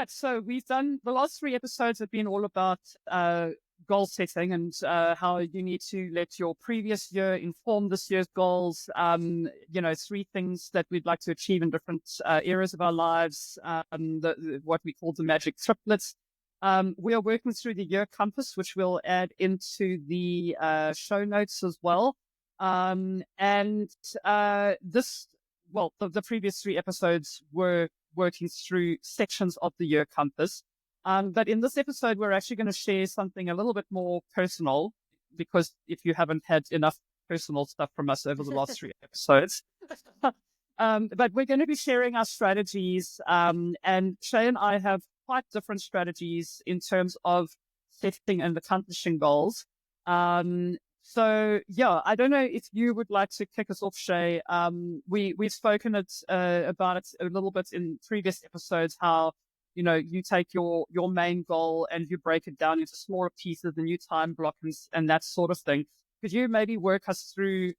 right. So we've done the last three episodes have been all about goal setting and how you need to let your previous year inform this year's goals. Three things that we'd like to achieve in different areas of our lives. What we call the magic triplets. We are working through the year compass, which we'll add into the show notes as well. The previous three episodes were working through sections of the year compass. But in this episode, we're actually going to share something a little bit more personal, because if you haven't had enough personal stuff from us over the last three episodes, but we're going to be sharing our strategies. And Shay and I have quite different strategies in terms of setting and accomplishing goals. So yeah, I don't know if you would like to kick us off, Shay. We've spoken about it a little bit in previous episodes, how you take your main goal and you break it down into smaller pieces and you time block and that sort of thing. Could you maybe work us through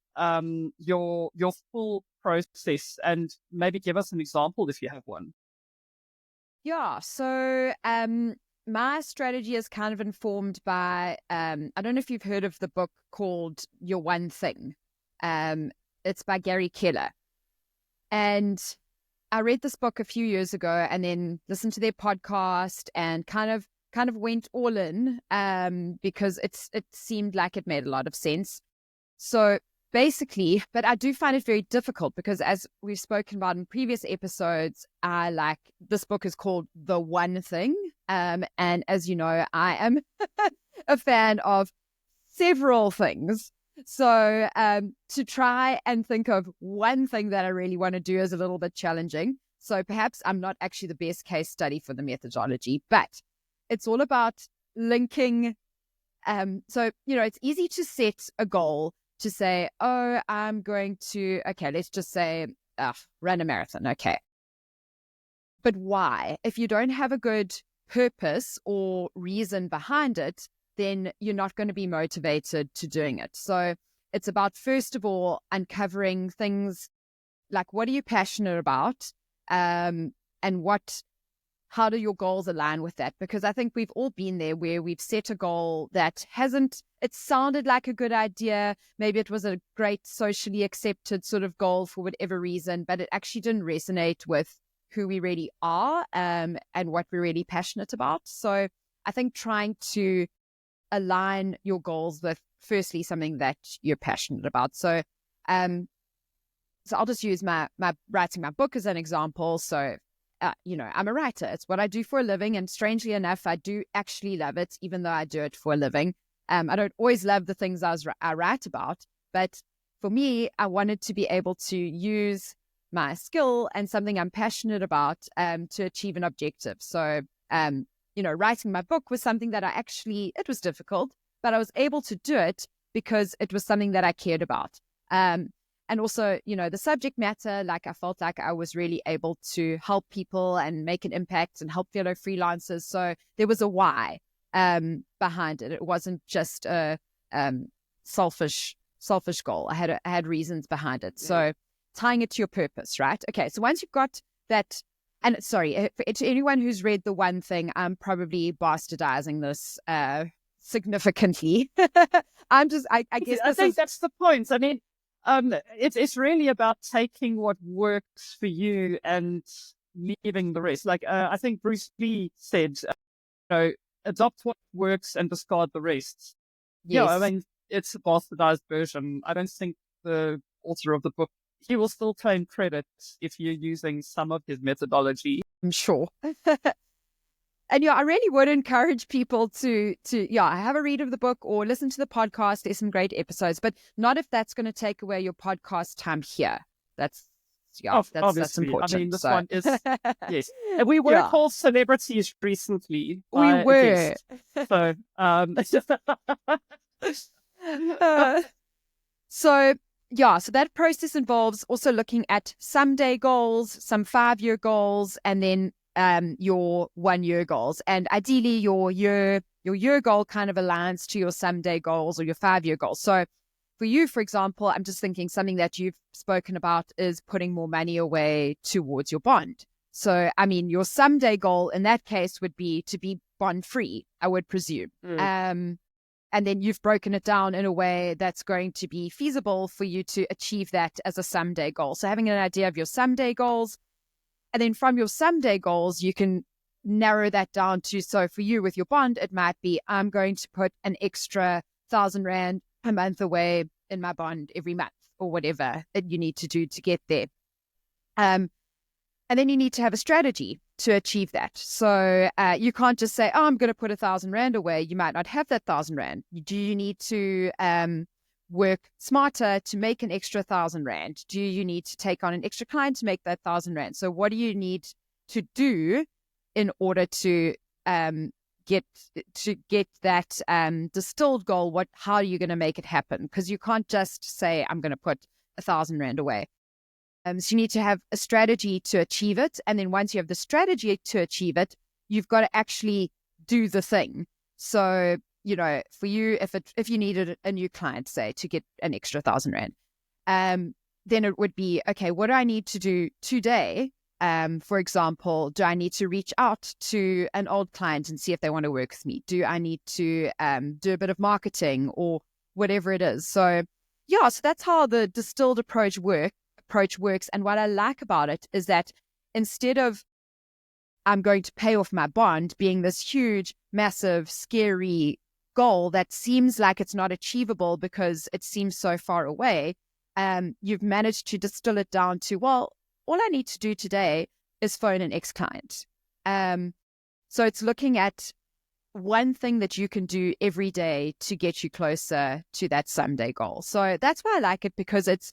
your full process and maybe give us an example if you have one? Yeah. So my strategy is kind of informed by, I don't know if you've heard of the book called Your One Thing. It's by Gary Keller. And I read this book a few years ago and then listened to their podcast and kind of went all in because it seemed like it made a lot of sense. So basically, but I do find it very difficult because, as we've spoken about in previous episodes, this book is called The One Thing. And as you know, I am a fan of several things. So to try and think of one thing that I really want to do is a little bit challenging. So perhaps I'm not actually the best case study for the methodology, but it's all about linking. So, it's easy to set a goal to say, oh, I'm going to, let's just say run a marathon. Okay. But why? If you don't have a good purpose or reason behind it, then you're not going to be motivated to doing it. So it's about, first of all, uncovering things like, what are you passionate about? And how do your goals align with that? Because I think we've all been there where we've set a goal that it sounded like a good idea. Maybe it was a great socially accepted sort of goal for whatever reason, but it actually didn't resonate with who we really are and what we're really passionate about. So I think trying to align your goals with, firstly, something that you're passionate about. So I'll just use my writing my book as an example. So, I'm a writer. It's what I do for a living. And strangely enough, I do actually love it, even though I do it for a living. I don't always love the things I write about. But for me, I wanted to be able to use my skill and something I'm passionate about to achieve an objective. So, writing my book was something that it was difficult, but I was able to do it because it was something that I cared about. And also, the subject matter, I felt like I was really able to help people and make an impact and help fellow freelancers. So there was a why behind it. It wasn't just a selfish goal. I had reasons behind it. So tying it to your purpose, right? Okay, so once you've got that, and sorry, to anyone who's read The One Thing, I'm probably bastardizing this significantly. I guess I think that's the point. I mean, it's really about taking what works for you and leaving the rest. I think Bruce Lee said, adopt what works and discard the rest. Yes. Yeah, I mean, it's a bastardized version. I don't think the author of the book, he will still claim credit if you're using some of his methodology. I'm sure. And I really would encourage people to have a read of the book or listen to the podcast. There's some great episodes, but not if that's going to take away your podcast time here. That's important. I mean, this one is, yes. And we were called celebrities recently. We were. So, so that process involves also looking at someday goals, some 5-year goals, and then your 1-year goals. And ideally your year goal kind of aligns to your someday goals or your 5-year goals. So for you, for example, I'm just thinking something that you've spoken about is putting more money away towards your bond. So, I mean, your someday goal in that case would be to be bond free, I would presume. And then you've broken it down in a way that's going to be feasible for you to achieve that as a someday goal. So having an idea of your someday goals, and then from your someday goals, you can narrow that down to, so for you with your bond, it might be, I'm going to put an extra 1,000 Rand a month away in my bond every month, or whatever you need to do to get there. And then you need to have a strategy to achieve that. So you can't just say, oh, I'm going to put 1,000 Rand away. You might not have that 1,000 Rand. Do you need to work smarter to make an extra 1,000 Rand? Do you need to take on an extra client to make that 1,000 Rand? So what do you need to do in order to get that distilled goal? How are you going to make it happen? Because you can't just say, I'm going to put 1,000 Rand away. So you need to have a strategy to achieve it. And then once you have the strategy to achieve it, you've got to actually do the thing. So, for you, if you needed a new client, say, to get an extra 1,000 Rand, then it would be, okay, what do I need to do today? For example, do I need to reach out to an old client and see if they want to work with me? Do I need to do a bit of marketing or whatever it is? So that's how the distilled approach works. And what I like about it is that instead of I'm going to pay off my bond being this huge, massive, scary goal that seems like it's not achievable because it seems so far away, you've managed to distill it down to, well, all I need to do today is phone an ex-client. So it's looking at one thing that you can do every day to get you closer to that someday goal. So that's why I like it, because it's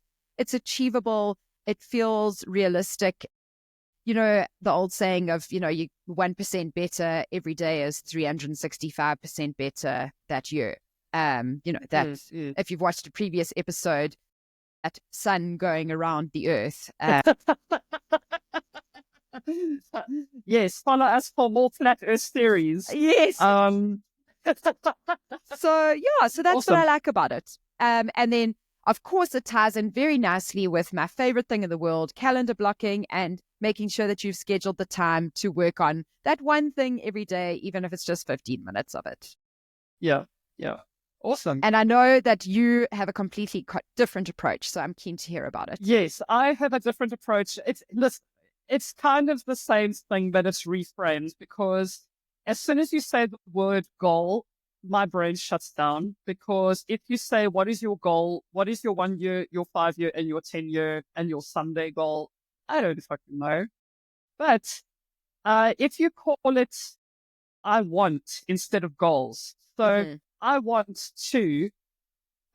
achievable. It feels realistic. The old saying of, you 1% better every day is 365% better that year. If you've watched a previous episode, that sun going around the earth. Yes, follow us for more flat earth theories. Yes. So that's Awesome. what I like about it. And then, of course, it ties in very nicely with my favorite thing in the world, calendar blocking, and making sure that you've scheduled the time to work on that one thing every day, even if it's just 15 minutes of it. Yeah. Awesome. And I know that you have a completely different approach, so I'm keen to hear about it. Yes, I have a different approach. It's kind of the same thing, but it's reframed, because as soon as you say the word goal, my brain shuts down. Because if you say, what is your goal? What is your 1 year, your 5 year, and your 10 year, and your someday goal? I don't fucking know. But if you call it, I want instead of goals. So I want to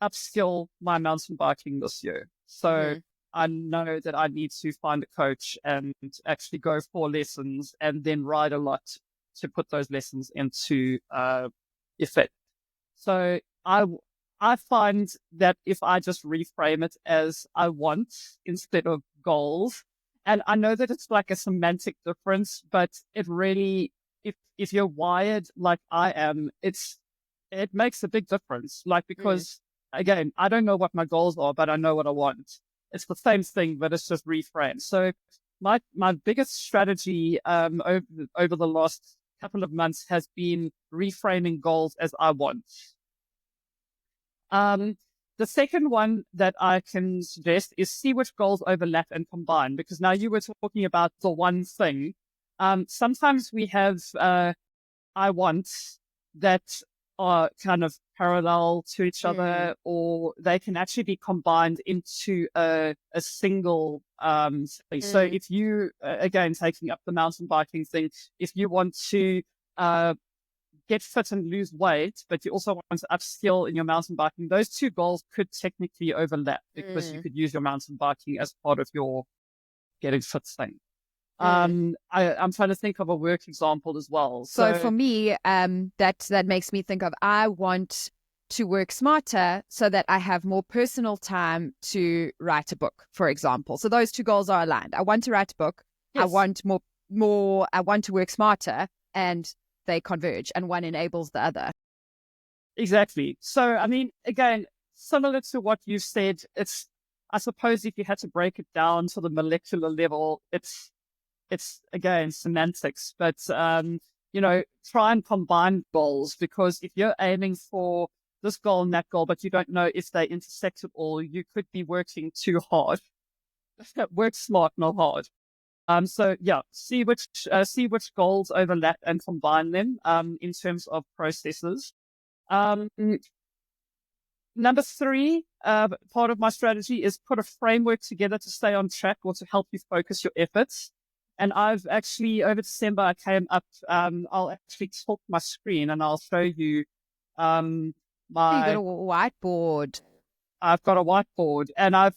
upskill my mountain biking this year. So I know that I need to find a coach and actually go for lessons and then ride a lot to put those lessons into effect. So I find that if I just reframe it as I want instead of goals, and I know that it's like a semantic difference, but it really, if you're wired like I am, it makes a big difference. Like, because again, I don't know what my goals are, but I know what I want. It's the same thing, but it's just reframed. So my biggest strategy over the last couple of months has been reframing goals as I want. The second one that I can suggest is see which goals overlap and combine, because now you were talking about the one thing. Sometimes we have I wants that are kind of parallel to each other, or they can actually be combined into a single thing. So if you, again, taking up the mountain biking thing, if you want to get fit and lose weight, but you also want to upskill in your mountain biking, those two goals could technically overlap, because you could use your mountain biking as part of your getting fit thing. I'm trying to think of a work example as well. So for me, that makes me think of, I want to work smarter so that I have more personal time to write a book, for example. So those two goals are aligned. I want to write a book. Yes. I want more. I want to work smarter, and they converge, and one enables the other. Exactly. So, I mean, again, similar to what you said, I suppose if you had to break it down to the molecular level, it's it's again semantics, but try and combine goals, because if you're aiming for this goal and that goal, but you don't know if they intersect at all, you could be working too hard. Work smart, not hard. So yeah, see which goals overlap and combine them in terms of processes. Um, Number three, part of my strategy is put a framework together to stay on track or to help you focus your efforts. And I've actually, over December, I came up, I'll actually talk my screen and I'll show you You got a my, whiteboard. I've got a whiteboard, and I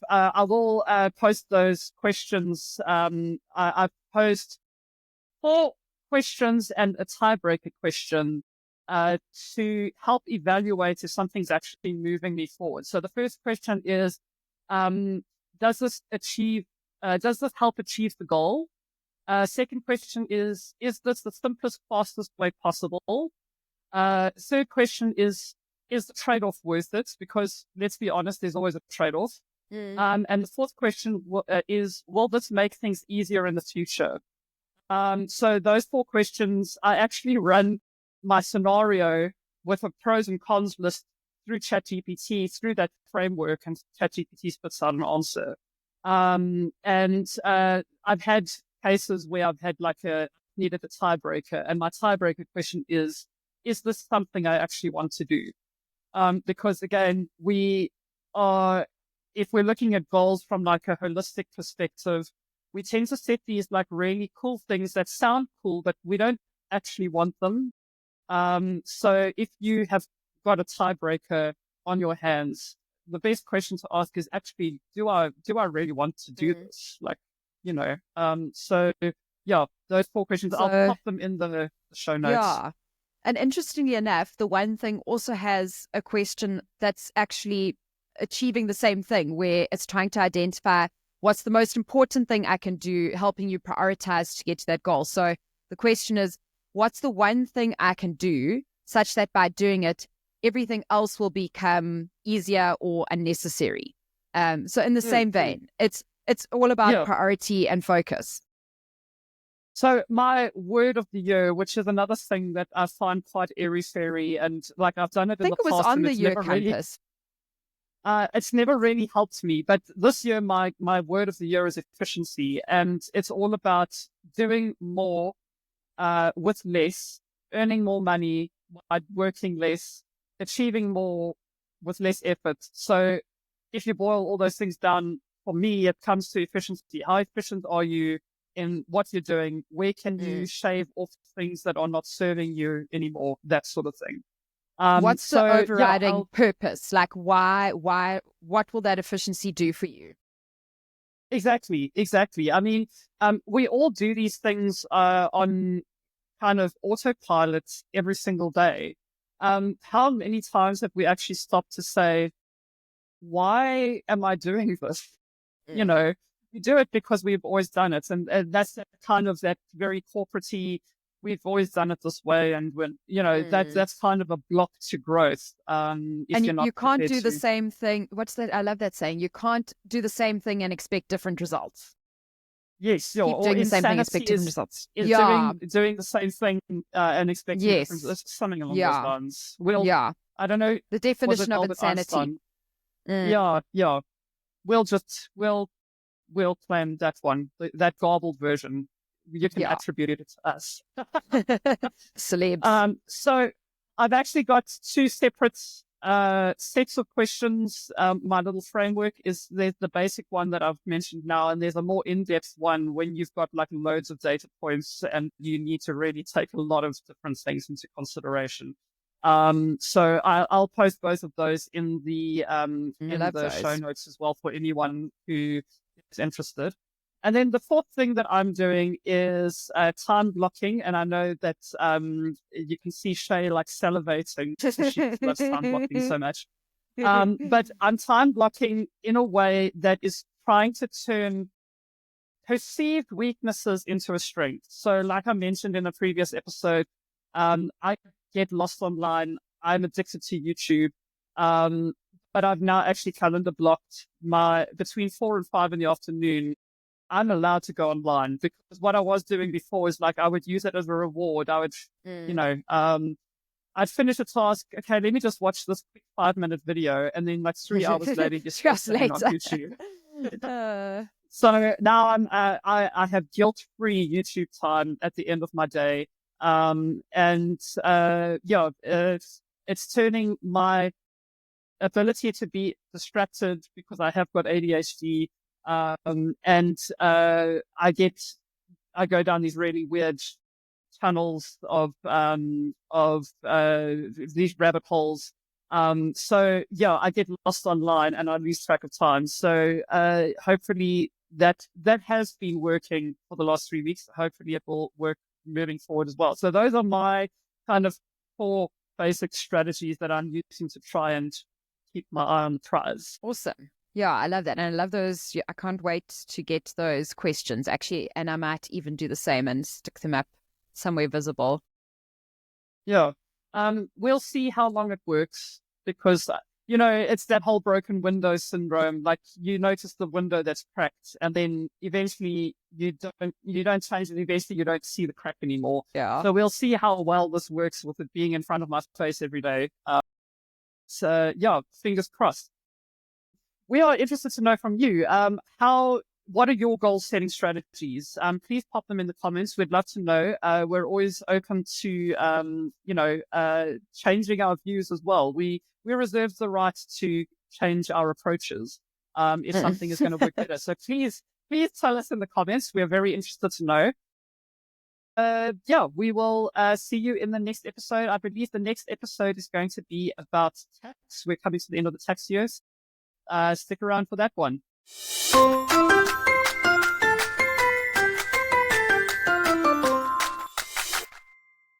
will post those questions. I've posed 4 questions and a tiebreaker question to help evaluate if something's actually moving me forward. So the first question is, does this help achieve the goal? Second question is this the simplest, fastest way possible? Third question is the trade-off worth it? Because let's be honest, there's always a trade-off. And the fourth question is, will this make things easier in the future? So those 4 questions, I actually run my scenario with a pros and cons list through ChatGPT, through that framework, and ChatGPT spits out an answer. I've had cases where I've had needed a tiebreaker, and my tiebreaker question is this something I actually want to do? Because again, if we're looking at goals from like a holistic perspective, we tend to set these like really cool things that sound cool, but we don't actually want them. So if you have got a tiebreaker on your hands, the best question to ask is actually, do I really want to do this? So yeah, those 4 questions, I'll pop them in the show notes. Yeah. And interestingly enough, the one thing also has a question that's actually achieving the same thing, where it's trying to identify what's the most important thing I can do, helping you prioritize to get to that goal. So the question is, what's the one thing I can do such that by doing it, everything else will become easier or unnecessary? So in the same vein, it's all about priority and focus. So my word of the year, which is another thing that I find quite airy-fairy, and like I've done it in the past. I think it was on the year compass. It's never really helped me, but this year my word of the year is efficiency, and it's all about doing more with less, earning more money by working less, achieving more with less effort. So if you boil all those things down, for me, it comes to efficiency. How efficient are you in what you're doing? Where can you shave off things that are not serving you anymore? That sort of thing. What's the overriding purpose? Like, why, what will that efficiency do for you? Exactly. I mean, we all do these things on kind of autopilot every single day. How many times have we actually stopped to say, why am I doing this? We do it because we've always done it. And that's kind of that very corporate-y, we've always done it this way. And when, that's kind of a block to growth. And you can't do the same thing. What's that? I love that saying. You can't do the same thing and expect different results. Yes, keep doing the same thing, expect different results. Doing the same thing and expecting different, something along those lines. I don't know the definition of insanity. Yeah. We'll claim that one, that garbled version. You can attribute it to us. Celebs. So I've actually got 2 separate sets of questions. My little framework is, there's the basic one that I've mentioned now, and there's a more in-depth one when you've got like loads of data points and you need to really take a lot of different things into consideration. So I'll post both of those in the show notes as well for anyone who is interested. And then the 4th thing that I'm doing is time blocking. And I know that you can see Shay like salivating. She loves time blocking so much. But I'm time blocking in a way that is trying to turn perceived weaknesses into a strength. So like I mentioned in a previous episode, I get lost online. I'm addicted to YouTube. But I've now actually calendar blocked between 4 and 5 in the afternoon. I'm allowed to go online, because what I was doing before is like I would use it as a reward. I would, you know, I'd finish a task. Okay, let me just watch this quick 5-minute video, and then like 3 hours later, you're still Just staying on later. YouTube. Uh, So now I have guilt-free YouTube time at the end of my day. And yeah, it's turning my ability to be distracted, because I have got ADHD. And I go down these really weird tunnels of these rabbit holes. So yeah, I get lost online and I lose track of time. So hopefully that has been working for the last 3 weeks. Hopefully it will work moving forward as well. So those are my kind of 4 basic strategies that I'm using to try and keep my eye on the prize. awesome. Yeah, I love that. And I love those. I can't wait to get those questions actually. And I might even do the same and stick them up somewhere visible. Yeah. We'll see how long it works, because, it's that whole broken window syndrome. Like, you notice the window that's cracked, and then eventually you don't change it. Eventually you don't see the crack anymore. Yeah. So we'll see how well this works with it being in front of my face every day. So yeah, fingers crossed. We are interested to know from you. What are your goal setting strategies? Please pop them in the comments. We'd love to know. We're always open to, changing our views as well. We reserve the right to change our approaches, if something is going to work better. So please tell us in the comments. We're very interested to know. Yeah, we will see you in the next episode. I believe the next episode is going to be about tax. We're coming to the end of the tax year. Stick around for that one.